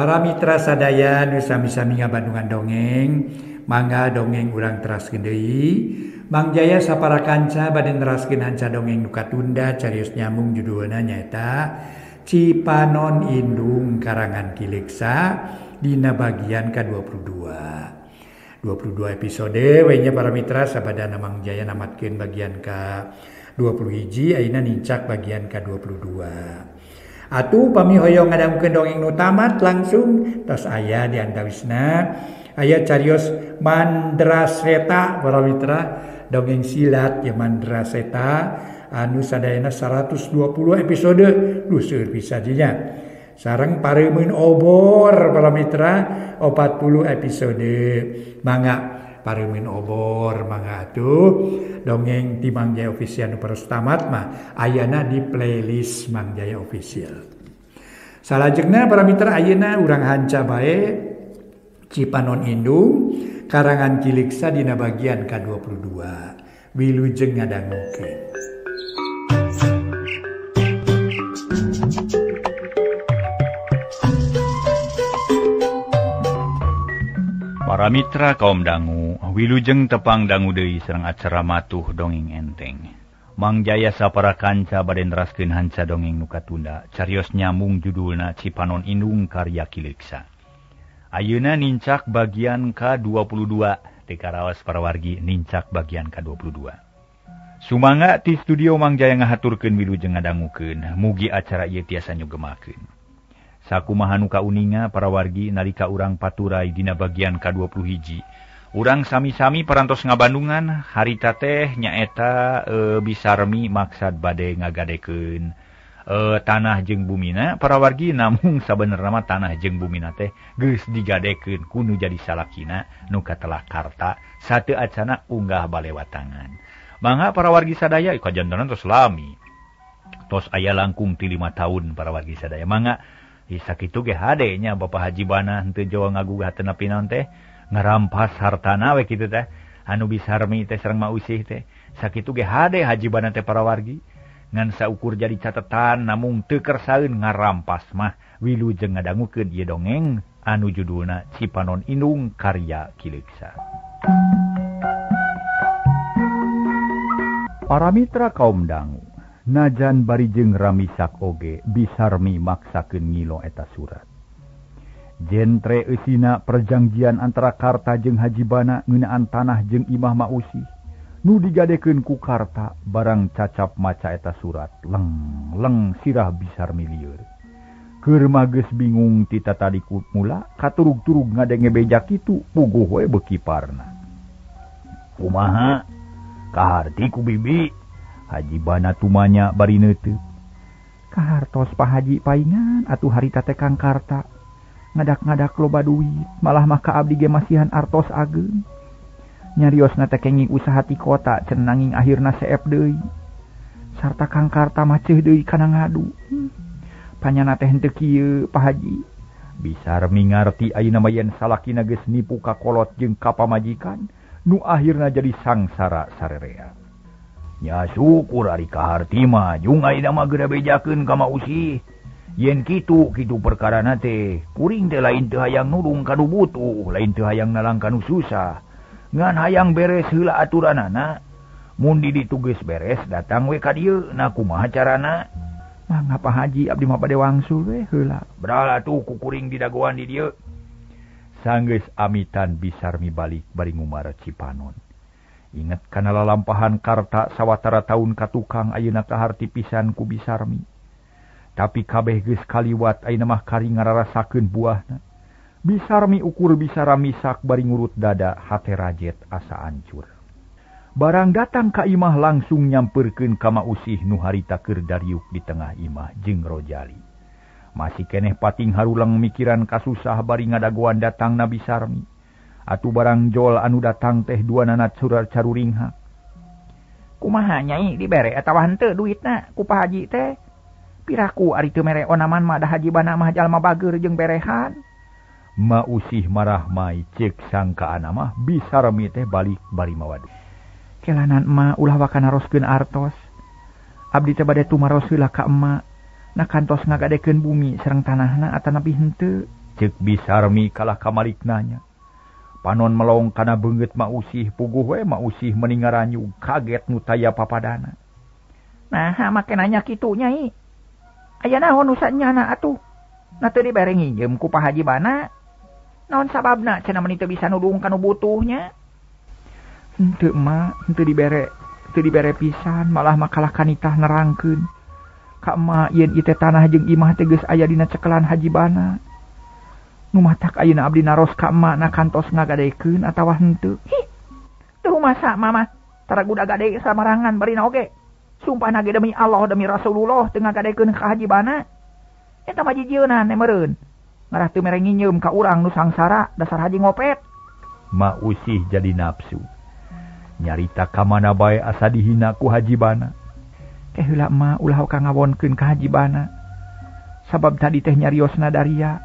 Para mitra sadaya nu sami-sami ngabandungan dongeng, mangga dongeng urang teraskeun deui. Mang Jaya sapara kanca bade neraskeun hanca dongeng nu katunda carios nyambung judulna nyaeta Cipanon Indung karangan Ki Leksa dina bagian ke-22. 22 episode we nya para mitra sabadana Mang Jaya namatkeun bagian ke-21 ayeuna nincak bagian ke-22. Atuh pami hoyong ngadangkeun dongeng nu tamat langsung tos aya di antawisna aya carios Mandraseta para mitra dongeng silat ya Mandraseta anu sadayana 120 episode seueur bisa dinya sareng Pareumeun Obor para mitra 40 episode mangga Pareumeun Obor mangga atuh dongeng ti Mang Jaya Official nu paros tamat mah ayana di playlist Mang Jaya Official. Salajengna para mitra ayeuna urang hanca bae Cipanon Indung karangan Ki Leksa dina bagian ke-22 wilujeng ngadangukeun. Para mitra kaum dangu, wilujeng tepang dangu deui sareng acara matuh dongeng enteng. Mang Jaya sapara kanca bade neraskeun hanca dongeng nu katunda, carios nyambung judulna Cipanon Indung karya Ki Leksa. Ayeuna nincak bagian ke-22, teu karaos para wargi nincak bagian ke-22. Sumangga ti studio Mang Jaya ngahaturkeun wilujeng ngadangukeun, mugi acara ieu tiasa nyugemakeun. Sakumaha nu kauninga para wargi nalika urang paturai dina bagian ke-21. Urang sami-sami parantos ngabandungan harita teh nyaeta bisarmi maksad bade ngagadekeun tanah jeung bumina para wargi namung sabenerna mah tanah jeung bumina teh geus digadekeun ku nu jadi salakina nu katelah karta sateu acana unggah balewatangan. Mangga para wargi sadaya kajantonan tos lami. Tos aya langkung ti 5 tahun para wargi sadaya. Mangga sakitu ge hade nya Bapak Haji Bana henteu Jawa ngagugah teu nepi naon teh ngarampas hartana we kitu teh anu bisarmi teh sareng mausih teh sakitu ge hade Haji Bana teh para wargi ngan saukur jadi catetan namung teu kersaeun ngarampas mah wilujeng ngadangukeun ieu dongeng anu judulna Cipanon Indung karya Ki Leksa. Para mitra kaum dangu, najan barijeng ramisak oge bisarmi maksakeun ngilo eta surat. Jentre eusina perjanjian antara Karta jeung Haji Bana ngeunaan tanah jeung imah mausih nu digadekeun ku Karta barang cacap maca eta surat leng sirah bisarmi lieur. Keur mah geus bingung ti tadi mula katurug-turug ngadenge beja kitu puguh we beuki parna. Kumaha? Kaharti ku bibi? Haji Bana tumanya bari neuteut. Kahartos Pak Haji paingan atuh harita teh Kang Karta. Ngadak-ngadak loba duit, malah maka abdi ge masihan artos ageung. Nyariosna teh kenging usaha ti kota cenah nanging akhirna seep deui. Sarta Kang Karta mah ceuh deui kana ngadu. Panyana teh henteu kieu Pak Haji. Bisarmi ngarti ayeuna mah yen salakina geus nipu ka kolot jeung ka pamajikan, nu akhirna jadi sangsara sarerea. Nya syukur ari kaharti mah jung ayeuna mah geura bejakeun ka mausih. Yen kitu perkarana teh kuring teh lain teu hayang nulung kanu butuh, lain teu hayang nalang kanu susah. Ngan hayang beres heula aturanana. Mun di ditu geus beres datang we ka dieu, na kumaha carana? Mangga Pak Haji abdi mah bade wangsul we heula. Bral atuh ku kuring didagoan di dieu. Sanggeus amitan bisarmi balik bari ngumar Cipanon. Inget kana lalampahan Karta sawatara taun ka tukang ayeuna kaharti pisan ku bisarmi. Tapi kabeh geus kaliwat ayeuna mah kari ngararasakeun buahna. Bisarmi ukur bisa ramisak bari ngurut dada hate rajet asa ancur. Barang datang ka imah langsung nyamperkeun ka mausih nu harita keur dariuk di tengah imah jeung Rojali. Masih keneh pating harulang mikiran kasusah bari ngadagoan datang na Bisarmi. Atuh barang jol anu datang teh duanana curar caruringha. Kumaha nyai dibere atawa henteu duitna ku Pak Haji teh? Piraku ari teu mere onaman mah da Haji Bana mah jalma bageur jeung berehan. Mausih marah mai cek sangkaan mah Bisarmi teh balik bari mawadu. Kelanan emak ulah wakana roskeun artos. Abdi teh bade tumaros heula ka emak. Na kantos ngagadekeun bumi sareng tanahna atanapi henteu. Cek Bisarmi kalah kamaliknanya. Panon melong kana beungeut mausih puguh we mausih meningaranyug kaget nu taya papadana. Nah, make nanya kitu nyai. Aya naon usahana atuh? Na teu dibere nginjem ku Pak Haji Bana. Naon sababna cenah meni teu bisa nulung kanu butuhnya? Henteu mah, henteu dibere pisan, malah makalah kanitah nerangkeun. Ka emak yen ieu teh tanah jeung imah teh geus aya dina cekelan Haji Bana. Nu matak ayeuna abdi naros ka emak na kantos ngagadekeun atawa henteu. Teu masa mama tara budak gade samarangan barina oge. Sumpah nage demi Allah demi Rasulullah teu ngagadekeun ka Haji Bana. Eta mah jijieuna ne meureun. Ngarah teu mere nginjeum ka urang nu sangsara dasar haji ngopet. Ma usih jadi nafsu. Nyarita ka mana bae asa dihina ku Haji Bana. Teh heula mah ulah ka ngawonkeun ka Haji Bana. Sabab tadi teh nyariosna daria.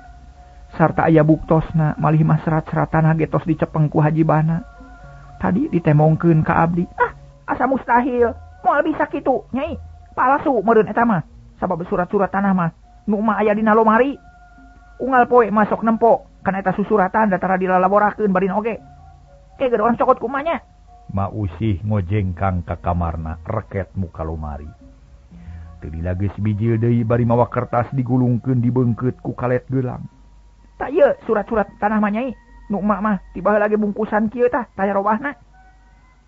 Sarta aya buktosna malih mah serat-seratan getos dicepeng ku Haji Bana. Tadi ditemongkeun ka abdi. Asa mustahil. Moal bisa kitu, nyai. Palsu meureun eta mah. Sabab surat-surat tanah mah nu mah aya dina lomari. Unggal poe masuk nempo kana eta susuratan datara dilalaborakeun barin oge. Ge orang cokot kumanya. Ma usih ngojengkang ka kamarna reket muka lomari. Teu dilageus bijil deui bari mawa kertas digulungkeun dibeungkeut ku kalet geulang. Tak ieu surat-surat tanah mah nyai. Nu emak mah tiba lagi bungkusan kieu tah taya robahna.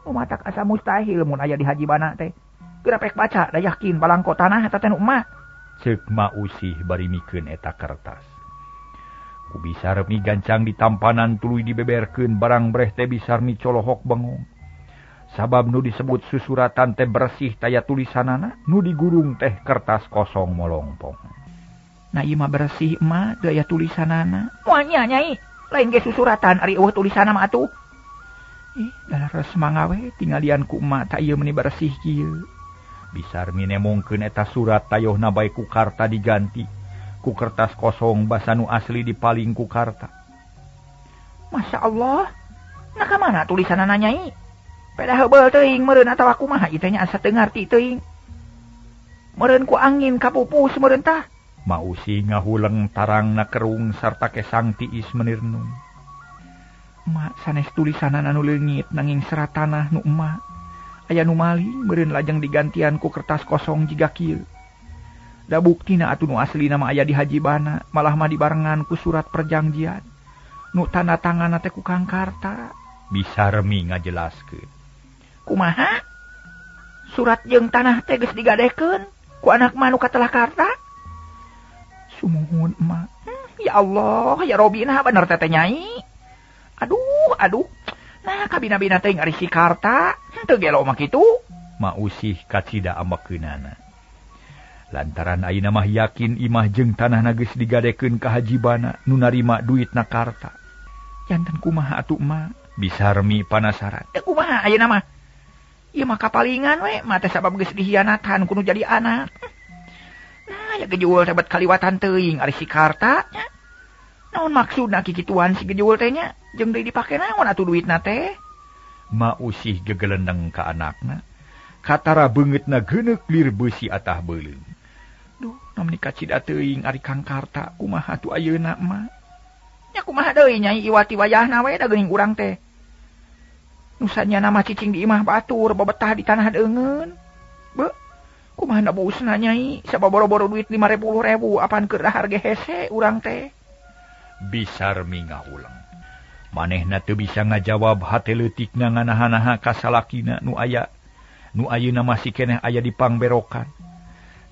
Nu matak asa mustahil mun aya di Haji Bana teh. Geura pek baca da yakin balangko tanah eta teh nu emak. Ceuk ma usih bari mikeun eta kertas. Ku Bisarmi gancang di tampanan tuluy dibeberkeun barang breh teh Bisarmi colohok bengong. Sabab nu disebut susuratan teh bersih taya tulisanana, nu digurung teh kertas kosong molongpong. Nah ieu mah bersih mah teu aya tulisanana. Moal nya nyai, lain ge susuratan ari eueuh tulisanna mah atuh. Dalares mangawe tinggalian ku emak tak ieu meuni bersih kieu. Bisarmi nemongkeun eta surat tayohna bae ku karta diganti. Ku kertas kosong basa nu asli dipaling ku karta. Masya Allah, nah ka mana tulisanana nyai? Peda heubeul teuing meureun atawa kumaha ieu teh nya asa teu ngarti teuing. Meureun ku angin kapupus meureun tah. Mausi ngahuleng tarangna kerung sarta kesang tiis menirnung. Emak sanes tulisanana nu leungit nanging serat tanah nu emak. Aya nu maling meureun lajeng digantian ku kertas kosong jiga kieu. Da buktina atuh nu aslina mah aya di Haji Bana, malah mah dibarengan ku surat perjanjian. Nu tanda tanganna teh ku Kang Karta. Bisarmi ngajelaskeun. Kumaha? Surat jeung tanah teh geus digadekeun ku anak mah nu katelah Karta? Sumuhun emak. Ya Allah, ya Robi nah bener teh nyai. Aduh. Nah kabina-bina teh ari si Karta, teu gelo mah kitu. Ma usih kacida ambekeunana. Lantaran ayeuna mah yakin imah jeung tanahna geus digadekeun ka Haji Bana nu narima duitna Karta. Janten kumaha atuh emak? Bisarmi panasaran. Kumaha ayeuna mah? Ieu mah kapalingan we, mah teh sabab geus dihianatan kudu jadi anak. Nah, ya gejuul teh bet kaliwatan teuing ari si Karta nya. Naon maksudna kikituan si gejuul teh nya? Jeung deui dipake naon atuh duitna teh? Ma usih gegelendeng ka anakna. Katara beungeutna geuneuk lir beusi atah beuleung. Duh, namun dikacida teuing ari Kang Karta kumaha atuh ayeuna emak? Nya kumaha deui nyai iwati wayahna we da geuning urang teh. Nusannya nama cicing di imah batur babetah di tanah deungeun. Beuh. Kumaha na busna nyai sababoro-boro duit 50.000 apaan keur dahar ge hese urang teh. Bisarmi ngahuleng. Manehna teu bisa ngajawab hate leutikna nganaha-naha ka salakina nu ayeuna masih keneh aya di pangberokan.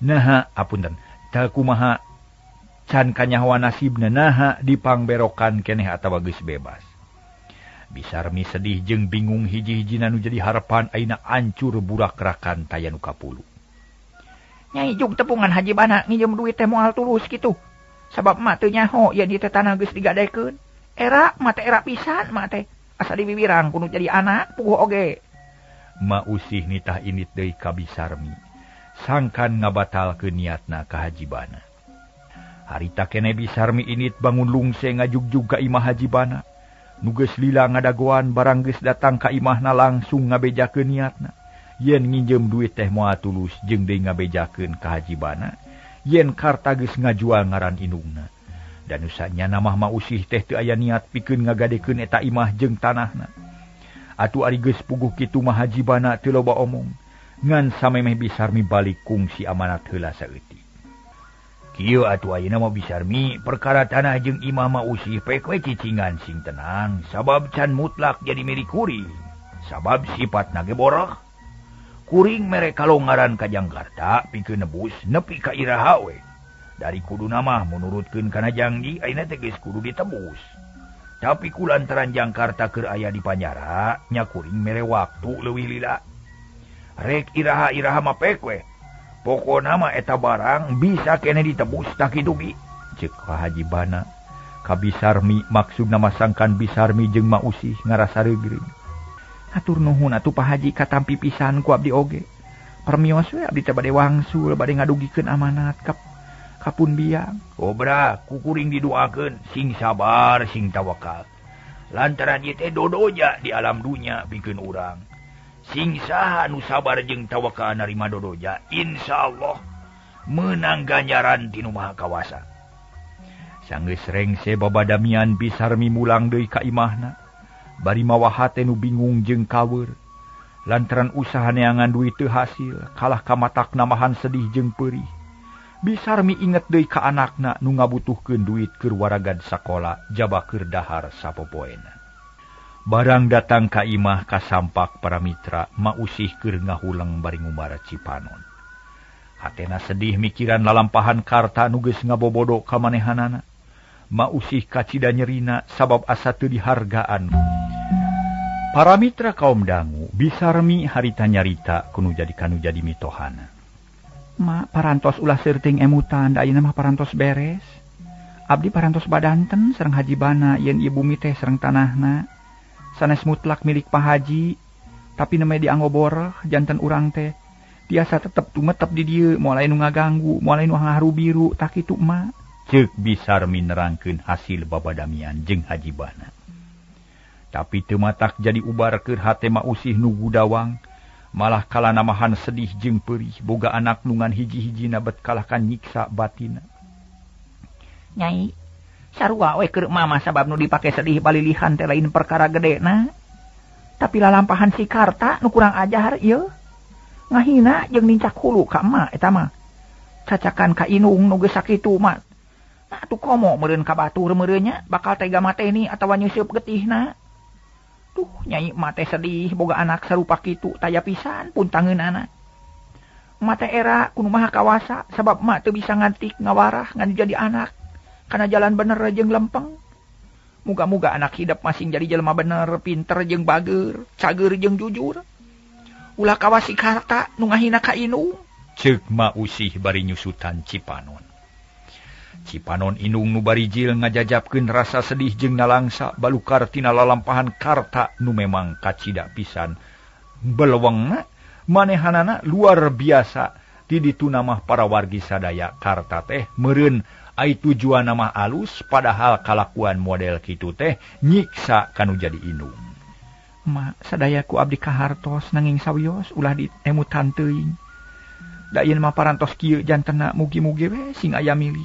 Naha apunten, teu kumaha can kanyahoan nasibna naha di pangberokan keneh atawa geus bebas. Bisarmi sedih jeung bingung hiji-hijina nu jadi harapan ayeuna ancur burak-rakan taya nu kapulu. Nyai jug tepungan Haji Bana nginjem duit teh moal tulus kitu. Sabab emak teu nyaho yen ieu teh tanah geus digadekeun. Era mah teh era pisan mah teh. Asa dibibirang kudu jadi anak puguh oge. Ma usih nitah init deui ka Bisarmi. Sangkan ngabatalkeun niatna ka Haji Bana. Harita keneh Bisarmi init bangun lungse ngajugjug ka imah Haji Bana. Nu geus lila ngadagoan barang geus datang ka imahna langsung ngabejakeun niatna. Yen nginjem duit teh moal tulus jeung deui ngabejakeun ka Haji Bana, yen Karta geus ngajual ngaran indungna. Dan usahanya nama mausih teh teu aya niat pikeun ngagadekeun eta imah jeung tanahna. Atuh ari geus puguh kitu mah hajibana teu loba omong, ngan samemeh Bisarmi balik kungsi amanat heula saeutik. Kieu atuh ayeuna mah Bisarmi perkara tanah jeung imah mausih pek we cicingan sing tenang, sabab can mutlak jadi milik kuring. Sabab sifatna ge boroh. Kuring mere kalonggaran ka Jangkarta pikeun nebus nepi ka iraha we. Dari kuduna mah menurutkeun kana janji ayeuna teh geus kudu ditebus. Tapi kulantaran Jangkarta keur aya di Panjara, nya kuring mere waktu leuwih lila. Rek iraha-iraha mah pek we. Pokona mah eta barang bisa kene ditebus tak kitu bi. Ceuk ka Haji Bana. Ka Bisarmi maksudna masangkan Bisarmi jeung mausih ngarasa reugreung. Hatur nuhun atuh Pak Haji katampi pisan ku abdi oge. Permios we abdi teh bade wangsul bade ngadugikeun amanat kapun biang. Kobra ku kuring didoakeun sing sabar sing tawakal. Lantaran ieu teh dodoja di alam dunya pikeun urang. Sing saha anu sabar jeung tawakal narima dodoja, insyaallah meunang ganjaran ti Nu Maha Kawasa. Sanggeus rengse babadamian Bisarmi mulang deui ka imahna. Bari mawa hate nu bingung jeung kaweur. Lantaran usaha neangan duit teu hasil, kalah ka matak namahan sedih jeung peurih. Bisarmi inget deui ka anakna nu ngabutuhkeun duit keur waragad sakola, jaba keur dahar sapopoena. Barang datang ka imah kasampak para mitra, mausih keur ngahulang bari ngumbar Cipanon. Hatena sedih mikiran lalampahan Karta nu geus ngabobodo ka manehanana. Mausih kacida nyerina sabab asa teu dihargaan. Para mitra kaum dangu, Bisarmi harita nyarita kunu jadi mitohana. Ma parantos ulah seuting emutan, da ayeuna mah parantos beres. Abdi parantos badanten sareng Haji Bana yen ieu bumi teh sareng tanahna sanes mutlak milik Pak Haji, tapi nemeh dianggobor janten urang teh tiasa tetep tumetep di dieu, moal anu ngaganggu, moal anu ngaharubiru, tak kitu mah. Ceuk Bisarmi nerangkeun hasil babadamian jeung Haji Bana. Tapi teu matak jadi ubar keur hate mausih nu gudawang, malah kala namahan sedih jeung peurih, boga anak nungan hiji-hijina bet kalahkan nyiksa batina. Nyai, sarua we keur mama sabab nu dipake sedih balilihan teh lain perkara gedena. Tapi lalampahan si Karta nu kurang ajar ieu. Ngahina jeung nincak hulu ka emak eta mah. Cacakan ka Inung nu geus sakitu mah. Nah atuh komo meureun ka batur meureun nya bakal tega mateni atawa nyeusup getihna. Tuh Nyai mate sedih boga anak sarupa kitu taya pisan pun tangeunana. Mate era kudu Maha Kawasa sabab mak teu bisa ngantik ngawarah ngan jadi anak kana jalan bener jeung lempeng. Muga-muga anak hidup masing jadi jelema bener, pinter jeung bageur, cager jeung jujur. Ulah kawasi Karta nu ngahina ka Inung. Ceuk mausih bari nyusutan Cipanon. Cipanon Inung nu barijil ngajajapkeun rasa sedih jeung nalangsa balukar tina lalampahan Karta nu memang kacida pisan. Belewengna manehanana luar biasa ti ditu namah para wargi sadaya Karta teh meureun ai tujuan nama alus padahal kalakuan model kitu teh nyiksa kanu jadi Inung. Ma sadaya ku abdi kahartos nanging sawios ulah diemutan teuing. Da ieun mah parantos kieu jantenna mugi-mugi we sing aya milik.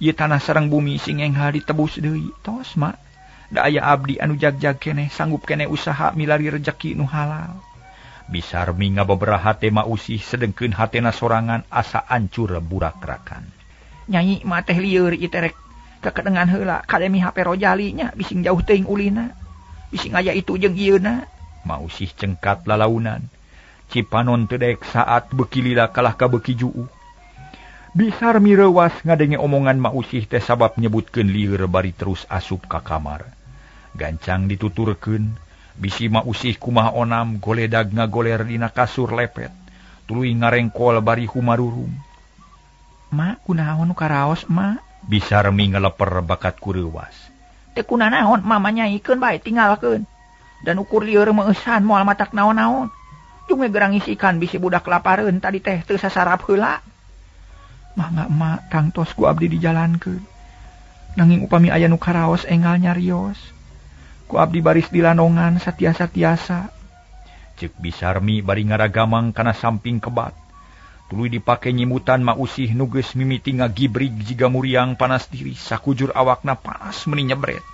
Ieu tanah sareng bumi sing enggal ditebus deui tos mak. Da aya abdi anu jag-jag keneh sanggup keneh usaha milari rejeki nu halal. Bisarmi ngababaraha teh mausih sedengkeun hatena sorangan asa ancur burak-rakan. Nyai mah teh lieur ieu teh rek kekedengan heula kademi HP Rojali nya bising jauh teuing ulina. Bising aya itu jeung ieuna. Mausih cengkat lalaunan. Cipanon teu daek saat beuki lila kalah ka beuki juu. Bisarmi reuwas ngadenge omongan mausih teh sabab nyebutkeun lieur bari terus asup ka kamar. Gancang dituturkeun, bisi mausih kumaha onam goledag ngagoler dina kasur lepet, tuluy ngarengkol bari humarurum. Ma, kunaon nu karaos, Ma? Bisarmi ngeleper bakat kureuwas. Teu kunaon, Mama nyaikeun bae tinggalkeun. Dan ukur lieur meusan moal matak naon-naon. Junge gerang isikan bisi budak lapareun tadi teh teu sasarap heula. Mangga emak tangtos ku abdi dijalankeun. Nanging upami aya nu karaos enggal nyarios. Ku abdi baris dilandongan satiasa-tiasa. Ceuk Bisarmi bari ngaragamang kana samping kebat. Tuluy dipake nyimutan mausih nuges mimiti ngagibrig jiga muriang panas diri, sakujur awakna panas meni nyebret.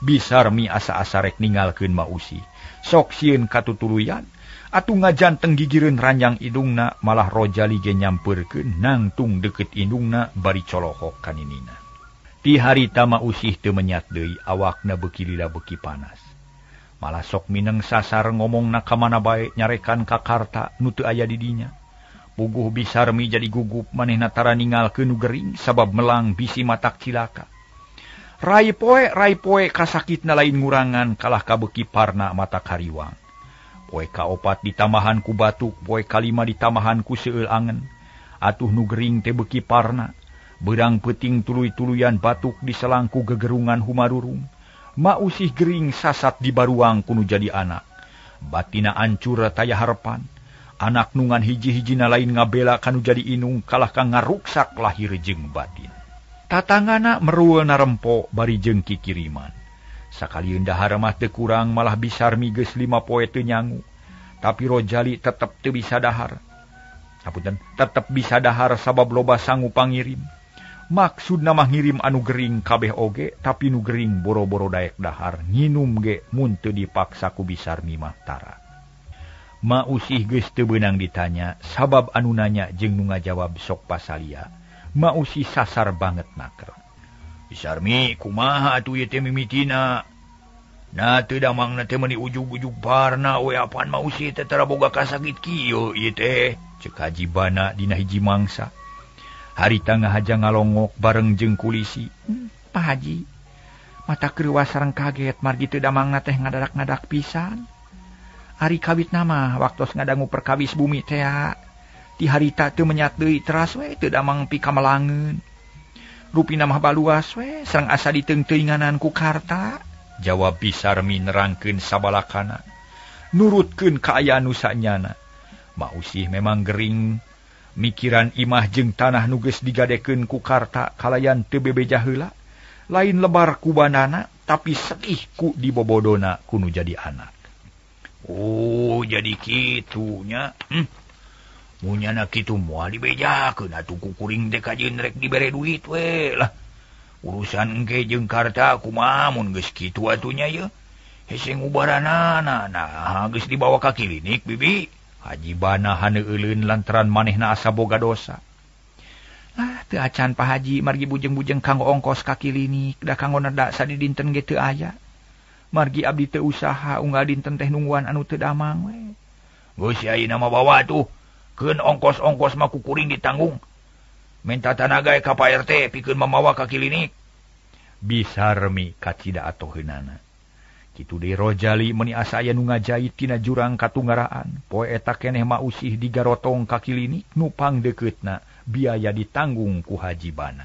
Bisarmi asa-asa rek ninggalkeun mausih. Sok sieun katutuluyan, atuh ngajanteng gigireun ranjang idungna, malah Rojali ge nyampeurkeun nangtung deukeut indungna bari colohok kaninina. Ti harita mausih teu menyat deui, awakna beuki lila beuki panas. Malah sok mineng sasar ngomongna ka mana bae nyarekan ka Karta nu teu aya di dinya. Puguh Bisarmi jadi gugup manehna tara ninggalkeun nu gering sabab melang bisi matak cilaka. Rai poe kasakitna lain ngurangan kalah kabeuki parna mata kariwang. Poe kaopat ditamahan ku batuk, poe kalima ditamahan ku seueul angen. Atuh nu gering teh beuki parna. Beurang peuting tuluy-tuluyan batuk diselang ku gegerungan humarurung. Mausih gering sasat di baruang kuno jadi anak. Batina ancur taya harapan. Anak nungan hiji-hijina lain ngabela kanu jadi inung kalah kang ngaruksak lahir jeung batin. Tatangana merueul narempo bari jeung kikiriman. Sakalieun dahar mah teu kurang malah Bisarmi geus 5 poe teu nyangu. Tapi Rojali tetep teu bisa dahar. Tetep bisa dahar sabab loba sangu pangirim. Maksudna mah ngirim anu gering kabeh oge, tapi nu gering boro-boro daek dahar nginum ge mun teu dipaksa ku Bisarmi mah tara. Mausih geus teu beunang ditanya, sabab anu nanya jeung nu ngajawab sok pasalia. Mausih sasar banget naker. Bisarmi, kumaha atuh ieu teh mimitina? Na teu damangna teh meuni ujug-ujug parna we apaan mausih teh tara boga kasakit kieu ieu teh, ceuk Haji Bana dina hiji mangsa. Harita ngahaja ngalongok bareng jeung kulisi. Pak Haji, mata kreuwas sareng kaget margi teu damangna teh ngadadak-ngadak pisan. Hari kawit nama waktos ngadangu perkawis bumi teh ti harita teu menyat deui teras we teu damang pikamelangeun. Rupina mah baluas we sareng asa diteung-teuinganan ku Karta. Jawab Bisarmi nerangkeun sabalakana. Nurutkeun kaayaan nu sanyana. Mausih memang gering mikiran imah jeung tanah nu geus digadekeun ku Karta kalayan teu bebeja heula. Lain lebar ku banana tapi sedih ku dibobodona kuno jadi anak. Oh, jadi kitunya. Munyana kitu moal dibejakeun atuh ku kuring teh kajeun rek dibere duit we lah. Urusan engke jeung Karta kumaha mun geus kitu atunya ye. Hese ngubaranana nah geus dibawa ka klinik bibi. Haji Bana haneueulun lantaran manehna asa boga dosa. Teu acan Pak Haji margi bujeng-bujeng kanggo ongkos ka klinik, da kanggo nerda sadidinten ge teu aya. Margi abdi teu usaha unggal dinten teh nungguan anu teu damang we. Geus ayeuna mah bawa tuh. Keun ongkos-ongkos mah ku kuring ditanggung. Minta tanaga ka Pak RT pikeun mamawa ka klinik. Bisarmi kacida atoheunana. Kitu deui Rojali meuni asa aya nu ngajait tina jurang katunggaraan. Poe eta keneh mausih digarotong ka klinik nu pangdeuketna biaya ditanggung ku Haji Bana.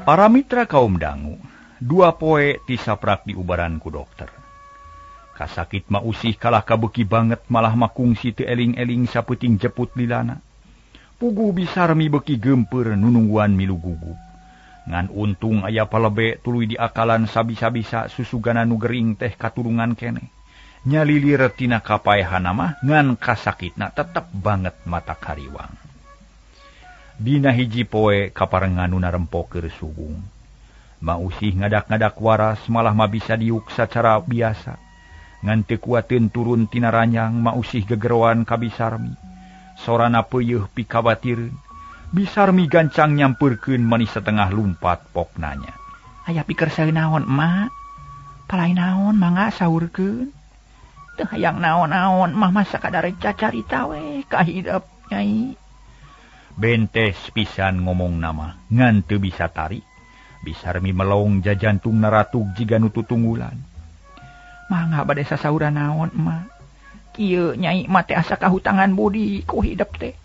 Para mitra kaum dangu, 2 poe tisaprak diubaran ku dokter. Kasakit mausih kalah kabeuki banget malah makungsi teu eling-eling sapeuting jeput lilana. Puguh Bisarmi beuki geumpeur nunungguan milu gugup. Ngan untung aya palebe tuluy diakalan sabisa-bisa susugana nu gering teh katulungan keneh. Nyalilir tina kapaehana mah ngan kasakitna tetep banget mata kariwang. Dina hiji poe kaparengan nu narempo keur sugung. Mausih ngadak-ngadak waras malah mah bisa diuk sacara biasa. Ngan teu kuateun turun tina ranjang mausih gegeroan ka Bisarmi. Sorana peuyeuf pikabatirun. Bisarmi gancang nyampeurkeun mani setengah lumpat pok nanya. Aya pikeun saeunaon emak? Palain naon mangga saurkeun? Teu hayang naon-naon mah masa kadare cacarita we ka hideep Nyai. Bentes pisan ngomong nama ngan teu bisa tarik. Bisarmi melong jajantung naratug jiga nu tutunggulan. Mangga bade sasauran naon emak? Kieu Nyai mah teh asa kahutangan budi ku hideep teh.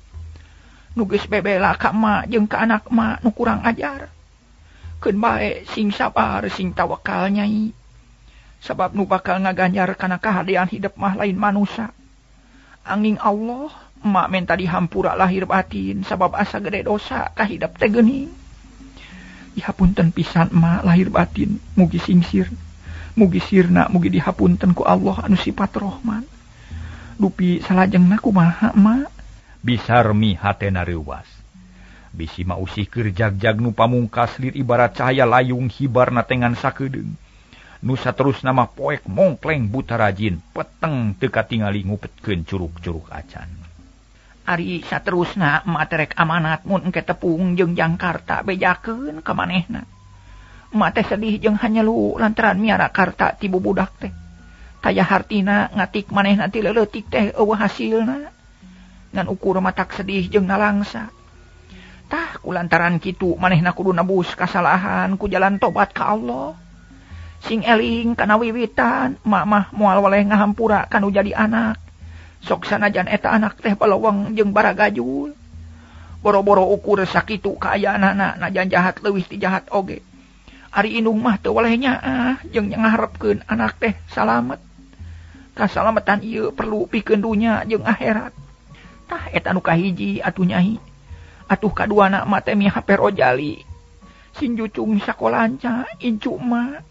Nu geus bebela ka emak jeung ka anak emak nu kurang ajar. Keun bae sing sabar sing tawakal Nyai. Sabab nu bakal ngaganjar kana kahadean hidup mah lain manusia. Anging Allah emak menta dihampura lahir batin sabab asa gede dosa ka hidup teh geuning. Dihapunten pisan emak lahir batin mugi singsir. Mugi sirna mugi dihapunten ku Allah anu sifat Rahman. Dupi salajengna kumaha emak? Bisarmi hatena reuwas. Bisi mausih keur jagjag nu pamungkas lir ibarat cahaya layung hibarna tengan sakedeung. Nu saterusna mah poek mongkleng buta rajin peteng teu katingali ngupetkeun curug-curug acan. Ari saterusna emak terek amanat mun engke tepung jeung Jangkarta bejakeun ka manehna. Emak teh sedih jeung hanyelu lantaran miara karta ti bubudak teh. Taya hartina ngatik manehna ti leuleutik teh eueuh hasilna. Ngan ukur matak sedih jeung nalangsa. Tah kulantaran kitu manehna kudu nebus kasalahan ku jalan tobat ka Allah. Sing eling kana wiwitan emak mah moal waleh ngahampura kanu jadi anak. Sok sanajan eta anak teh balawang jeung baragajul. Boro-boro ukur sakitu kaayaanana najan jahat leuwih ti jahat oge. Ari indung mah teu waleh nyaah jeung ngaharepkeun anak teh salamet. Kasalametan ieu perlu pikeun dunya jeung akhirat. Tah eta nu kahiji atuh Nyai. Atuh kaduana emak teh mihap Rojali. Sing jucung sakolanca incu emak.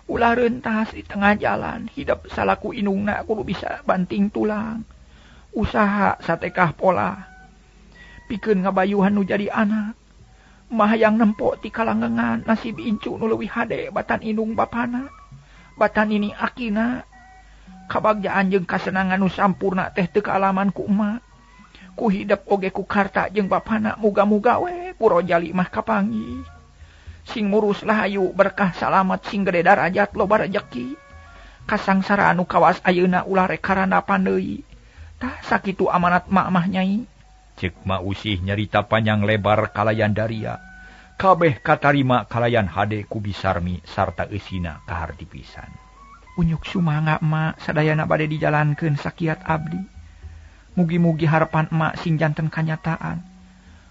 Ulah rentas di tengah jalan, hidup salaku indungna kudu bisa banting tulang. Usaha satekah pola. Pikeun ngabayuhan nu jadi anak. Mah yang nempok ti kalanggengan nasib incu nu leuwih hade batan indung bapana. Batan ini akina. Kabagjaan jeung kasenangan nu sampurna teh teu kaalaman ku emak. Ku hidup oge ku karta jeung bapana muga-muga we ku Rojali mah kapanggih. Sing murus lahayu berkah salamet sing gede darajat loba rejeki. Kasangsara anu kawas ayeuna ulah rek karandapan deui. Tah sakitu amanat mak mah Nyai. Ceuk Ma Usih nyarita panjang lebar kalayan daria. Kabeh katarima kalayan hade ku Bisarmi sarta eusina kaharti pisan. Unyuk sumangga emak sadayana bade dijalankeun sakiat abdi. Mugi-mugi harapan emak sing janten kanyataan.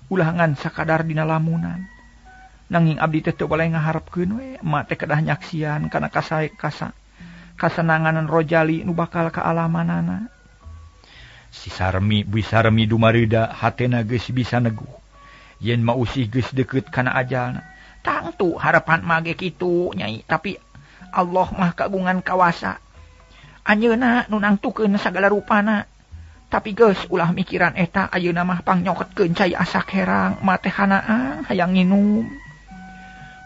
Ulangan sakadar dina lamunan. Nanging abdi teh teu boleh ngaharepkeun we emak teh kedah nyaksian kana kasenanganan Rojali nu bakal kaalamanana. Bisarmi dumareuda hatena geus bisa neguh. Yen Ma Usih geus deukeut kana ajalna. Tangtu harapan mah ge kitu Nyai, tapi Allah mah kagungan kawasa. Anjeunna nu nangtukeun sagala rupana. Tapi geus ulah mikiran eta ayeuna mah pangnyoketkeun cai asak herang mah teh hanaang hayang nginum.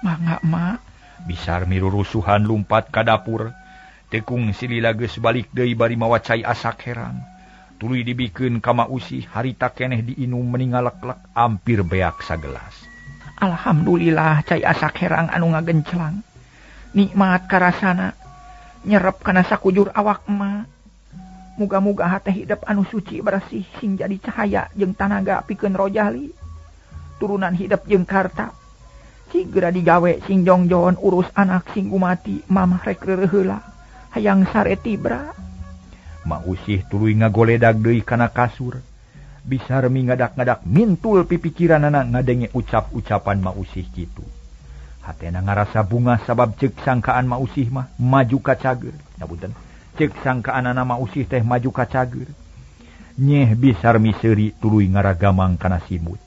Mangga emak. Bisarmi rurusuhan lumpat ka dapur. Tekung silila geus balik deui bari mawa cai asak herang. Tuluy dibikeun ka Ma Usih harita keneh diinum meningalek-lek ampir beak sagelas. Alhamdulillah cai asak herang anu ngagenclang. Nikmat karasana nyerep kana sakujur awak emak. Muga-muga hate hidup anu suci bersih sing jadi cahaya jeung tanaga pikeun Rojali. Turunan hidup jeung karta. Sigera digawe sing jongjon urus anak sing umati mamah rek reureheula hayang sare tibra. Ma Usih tuluy ngagoledag deui kana kasur. Bisarmi ngadak-ngadak mintul pipikiranana ngadenge ucap-ucapan Ma Usih kitu. Hatena ngarasa bunga sabab ceuk sangkaan Ma Usih mah maju ka cager. Ngapunten. Ceuk sangkaanana Ma Usih teh maju ka cager. Nyeh Bisarmi seuri tuluy ngaragamang kana simut.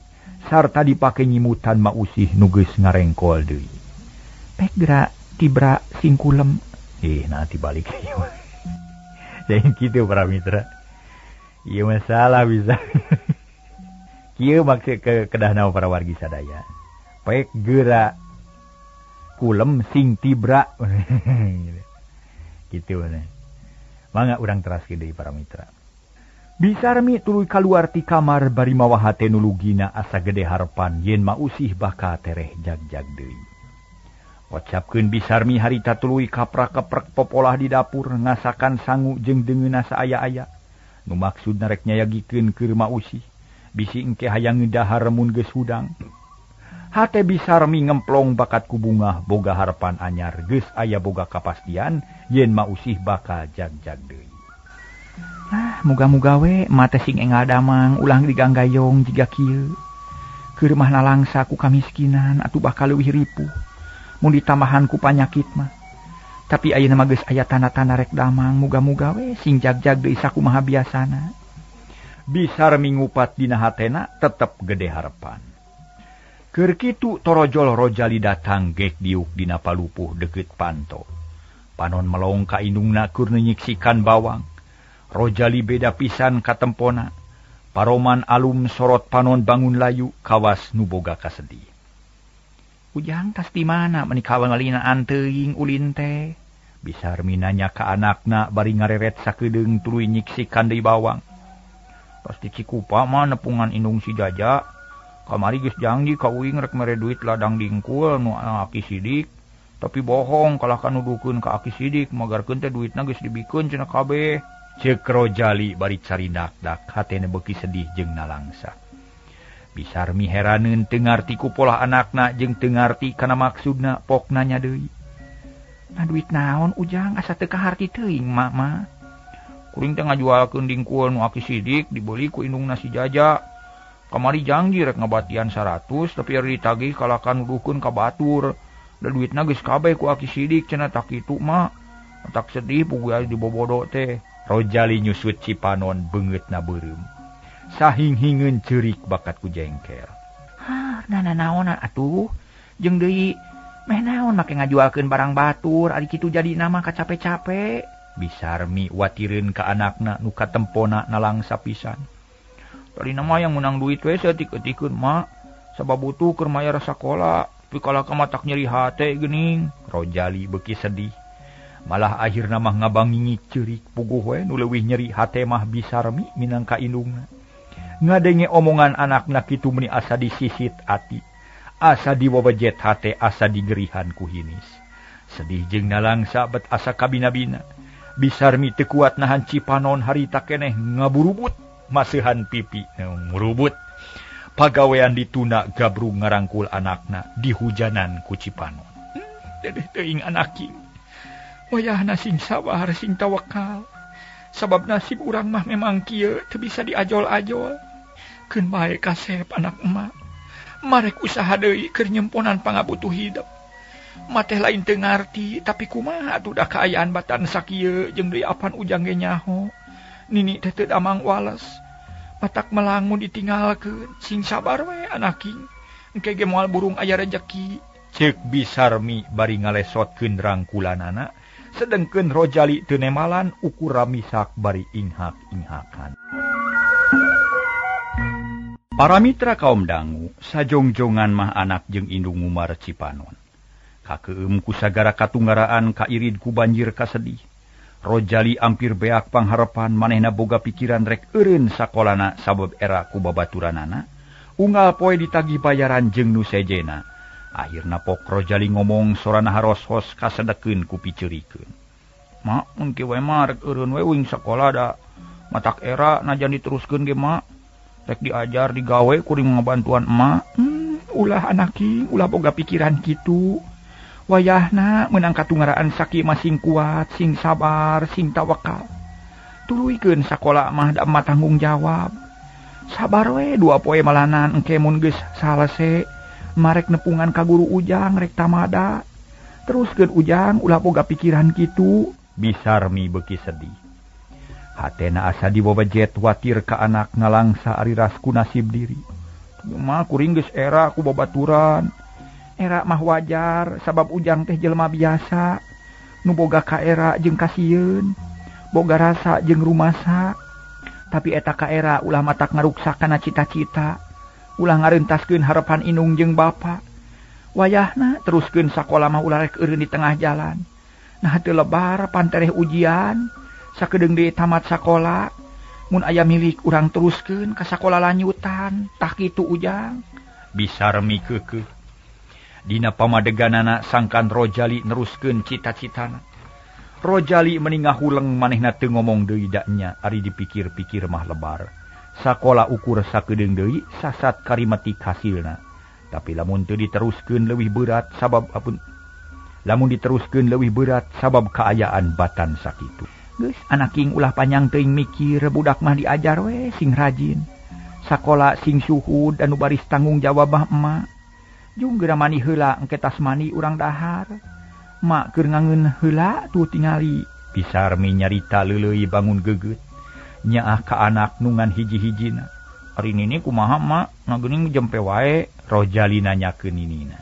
Sarta dipake nyimutan Ma Usih nu geus ngarengkol deui. Pek geura tibra sing kulem. Nah tibalik ieu. Jadi kitu para mitra. Ieu masalah bisa. Kieu maksud kedah naon para wargi sadaya. Pek geura kulem sing tibra. Kitu we. Mangga urang teraskeun deui para mitra. Bisarmi tuluy kaluar ti kamar bari mawa hate nu lugina asa gede harepan yen Ma Usih baka tereh jag-jag deui. Ocapkeun Bisarmi harita tuluy kaprak-keprek popolah di dapur ngasakan sangu jeung deungeuna saaya-aya. Nu maksudna rek nyayagikeun keur Ma Usih. Bisi engke hayang ngedahar mun geus hudang. Hate Bisarmi ngemplong bakat ku bunga boga harepan anyar geus aya boga kapastian yen Ma Usih baka jag-jag deui. Muga-muga we mate sing enggal damang ulang diganggayong jiga kieu. Keur mah nalangsa ku kamiskinan atuh bakal leuwih ripuh. Mun ditambahan ku panyakit mah. Tapi ayeuna mah geus aya tanda-tanda rek damang, muga-muga we sing jag-jag deui sakumaha biasana. Bisarmi ngupat dina hatena tetep gede harepan. Keur kitu torojol Rojali datang gek diuk dina palupuh deukeut panto. Panon melong ka indungna keur nyiksikan bawang. Rojali beda pisan katempona. Paroman alum sorot panon bangun layu kawas nuboga kasedih. Ujang tas di mana menikawang ngalinaan teuing ulin teh? Bisarmi nanya ka anakna bari ngareret sakedeung tuluy nyiksikan deui bawang. Pasti Cikupa mah nepungan indung si Jaja. Kamari geus janji ka uing rek mere duit ladang dingkul nu Aki Sidik. Tapi bohong kalah kanudukeun ka Aki Sidik magarkeun teh duitna geus dibikeun cenah kabeh. Ceuk Rojali bari carindak-dak hatena beuki sedih jeung nalangsa. Bisarmi heraneun teu ngarti ku pola anakna jeung teu ngarti kana maksudna pok nanya deui. Nah duit naon Ujang asa teu kaharti teuing mak mah. Kuring teh ngajualkeun dingkul nu Aki Sidik dibeli ku indungna si Jaja. Kamari janji rek ngabatian 100 tapi ari ditagih kalakan nuduhkeun ka batur. Da duitna geus kabeh ku Aki Sidik cenah tak kitu mak. Tak sedih puguh aya dibobodo teh. Rojali nyusut Cipanon beungeutna beureum. Sahing-hingeun ceurik bakat ku jengkel. Naon atuh? Jeung deui meh naon make ngajualkeun barang batur ari kitu jadi nama kacape-cape. Bisarmi watireun ka anakna nu katempona nalangsa pisan. Tadi nama yang menang duit we setik-etikeun mak. Sabab butuh keur mayar sakola. Tapi kalau kamatak nyeri hate geuning. Rojali beuki sedih. Malah akhirna mah ngabangingik ceurik puguh we nu leuwih nyeri hate mah Bisarmi minangka indungna. Ngadenge omongan anakna kitu meuni asa disisit ati. Asa diwewejet hate asa digerihan ku hinis. Sedih jeung nalangsa bet asa kabina-bina. Bisarmi teu kuat nahan Cipanon harita keneh ngaburubut maseuhan pipi ngurubut. Pagawean dituna gabrung ngarangkul anakna dihujanan ku Cipanon. Dedeh teuing anaking. Wayahna sing sabar sing tawakal. Sabab nasib urang mah memang kieu teu bisa diajol-ajol. Keun bae kasep anak emak. Marek usaha deui keur nyemponan pangabutuh hidup. Mateh lain teu ngarti tapi kumaha atuh da kaayaan batan sakieu jeung deui apan Ujang ge nyaho. Nini teh teu damang wales. Matak melang mun ditinggalkeun sing sabar we anaking. Engke ge moal burung aya rejeki. Ceuk Bisarmi bari ngalesotkeun rangkulanana. Sedengkeun Rojali teu nemalan ukur ramisak bari inghak-inghakan. Para mitra kaum dangu, sajongjongan mah anak jeung indung ngumar Cipanon. Kakeueum ku sagara katunggaraan kairid ku banjir kasedih. Rojali ampir beak pangharepan manehna boga pikiran rek eureun sakolana sabab era ku babaturanana. Unggal poe ditagih bayaran jeung nu sejena. Akhirna pok Rojali ngomong sorana haros-hos kasedekeun ku piceurikeun. Mak, mun kieu we mah rek eureun we uing sakola da. Matak era najan diteruskeun ge mak. Rek diajar digawe kuring ngabantuan emak. Ulah anaking, ulah boga pikiran kitu. Wayahna meunang katunggaraan sakieu mah sing kuat, sing sabar, sing tawakal. Tuluikeun sakola mah da emak tanggung jawab. Sabar we 2 poe malanan engke mun geus salese. Marek nepungan ka guru Ujang rek tamada. Teruskeun Ujang ulah boga pikiran kitu. Bisarmi beuki sedih. Hatena asa dibobejet watir ka anak nalangsa ari rasku nasib diri. Mah kuring geus era ku babaturan. Era mah wajar sabab Ujang teh jelema biasa. Nu boga ka era jeung kasieun. Boga rasa jeung rumasa. Tapi eta ka era ulah matak ngaruksakana cita-cita. Ulah ngareuntaskeun harapan indung jeung bapa. Wayahna teruskeun sakola mah ulah rek eureun di tengah jalan. Nah teu lebar pantereh ujian. Sakedeung deui tamat sakola. Mun aya milik urang teruskeun ka sakola lanjutan. Tah kitu Ujang. Bisarmi keukeuh. Dina pamadeganana sangkan Rojali neruskeun cita-citana. Rojali meuni ngahuleng manehna teu ngomong deui da nya ari dipikir-pikir mah lebar. Sakola ukur sakedeung deui sasat karimetik hasilna. Tapi lamun teu diteruskeun leuwih berat sabab kaayaan batan sakitu. Geus anaking ulah panjang teuing mikir budak mah diajar we sing rajin. Sakola sing suhud anu baris tanggung jawab mah emak. Jung geura mani heula engke tas mani urang dahar. Mak keur ngangeun heula tuh tingali. Bisarmi nyarita leuleuy bangun geugeut. Nyaah ka anak nungan hiji-hijina. Ari nini kumaha mak? Nageuning jempe wae. Rojali nanyakeun ninina.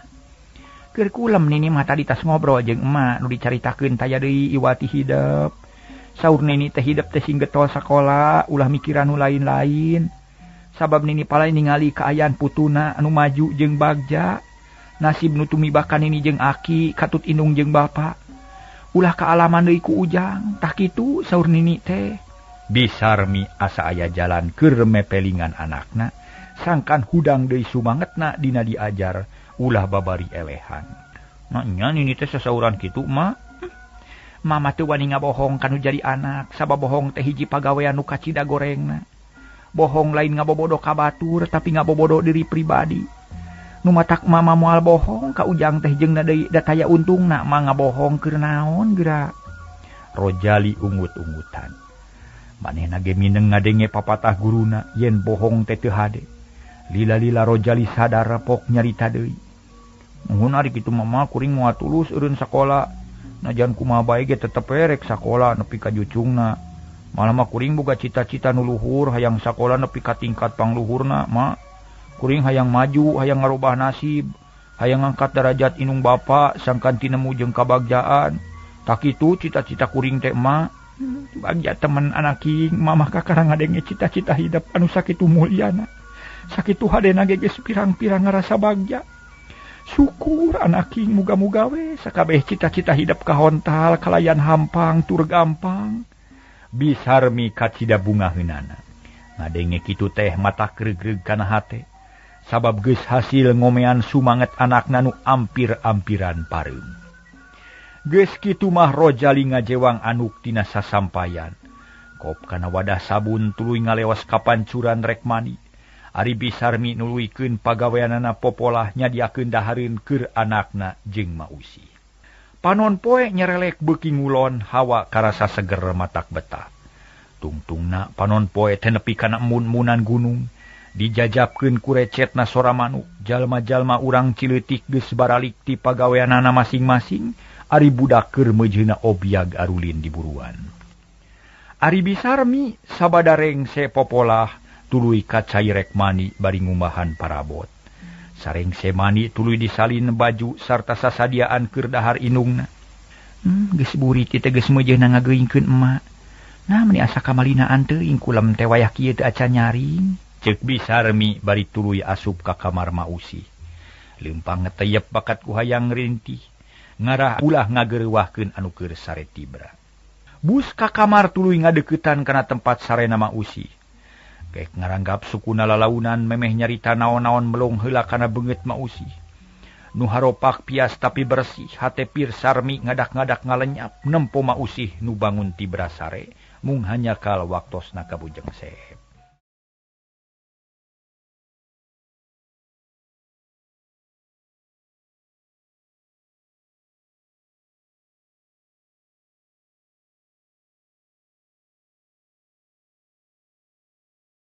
Keur kulem nini mah tadi tas ngobrol jeung emak nu dicaritakeun taya deui iwati hidup. Saur nini teh hidup teh sing getol sakola, ulah mikiran nu lain-lain. Sabab nini palai ningali kaayaan putuna anu maju jeung bagja. Nasib nu tumibakan ini jeung aki katut indung jeung bapa. Ulah kaalaman deui ku ujang, tah kitu saur nini teh. Bisarmi asa aya jalan keur mepelingan anakna, sangkan hudang deui sumangetna dina diajar, ulah babari elehan. Nya nini teh sasauran kitu mah. Mama teu wani ngabohong kanu jadi anak, sabab bohong teh hiji pagawean nu kacida gorengna. Bohong lain ngabobodo ka batur, tapi ngabobodo diri pribadi. Nu matak mama moal bohong ka ujang teh jeung dataya untungna mah ngabohong keur naon geura. Rojali ungut-ungutan. Manehna ge mineng ngadenge papatah guruna yen bohong teh teu hade. Lila-lila Rojali sadar pok nyarita deui. Nuhun ari kitu mama kuring moal tulus eureun sakola. Najan kumaha bae ge tetep erek sakola nepi ka jucungna. Malah mah kuring boga cita-cita nu luhur hayang sakola nepi ka tingkat pangluhurna mah. Kuring hayang maju, hayang ngarubah nasib, hayang ngangkat derajat inung bapa sangkan tinemu jeung kabagjaan. Tak kitu cita-cita kuring teh mah. Bagja temen anak king mamah kakarang ngadenge cita-cita hidup anu sakitu mulyana. Sakitu hadena ge geus pirang-pirang ngarasa bagja. Syukur anak king muga-muga we sakabeh cita-cita hidup kahontal kalayan hampang tur gampang. Bisarmi kacida bunga heunana. Ngadenge kitu teh mata gregreg kana hate. Sabab geus hasil ngomean sumanget anakna nu ampir-ampiran pareum. Geus kitu mah Rojali ngajewang anuk tina sasampayan. Kop kana wadah sabun tuluy ngalewas kapancuran rek mani. Ari Bisarmi nuluikeun pagaweanana popolah nyadiakeun dahareun keur anakna jeung Mausi. Panon poe nyerelek beuki ngulon hawa karasa seger matak betah. Tungtungna panon poe teh nepi kana embun-embunan gunung. Dijajabkeun ku recetna sora manuk. Jalma-jalma urang cileutik geus baralik ti pagaweanana masing-masing. Ari budak keur meujeuna obyag arulin di buruan. Ari Bisarmi sabadareng se popolah tuluy ka cai rek mani bari ngumbahan parabot. Sareng se mani tuluy disalin baju sarta sasadiaan keur dahar indungna. Geus buri kita geus meujeuhna ngageuingkeun emak. Nah meni asa kamalinaan teuing kulam teh wayah kieu teu acan nyaring. Ceuk Bisarmi bari tuluy asup ka kamar Mausi. Leumpang ngeteyep bakat ku hayang ngrintih. Ngarah ulah ngageureuwahkeun anu keur sare tibra. Bus ka kamar tuluy ngadeuketan kana tempat sarena Mausi. Kayak ngaranggap sukuna lalaunan memeh nyarita naon-naon melong heula kana beungeut Mausi. Nu haropak pias tapi bersih, hate Bisarmi ngadak-ngadak ngalenyap nempo Mausi nu bangun tibra sare, mung hanya kal waktosna kabujeng sehep.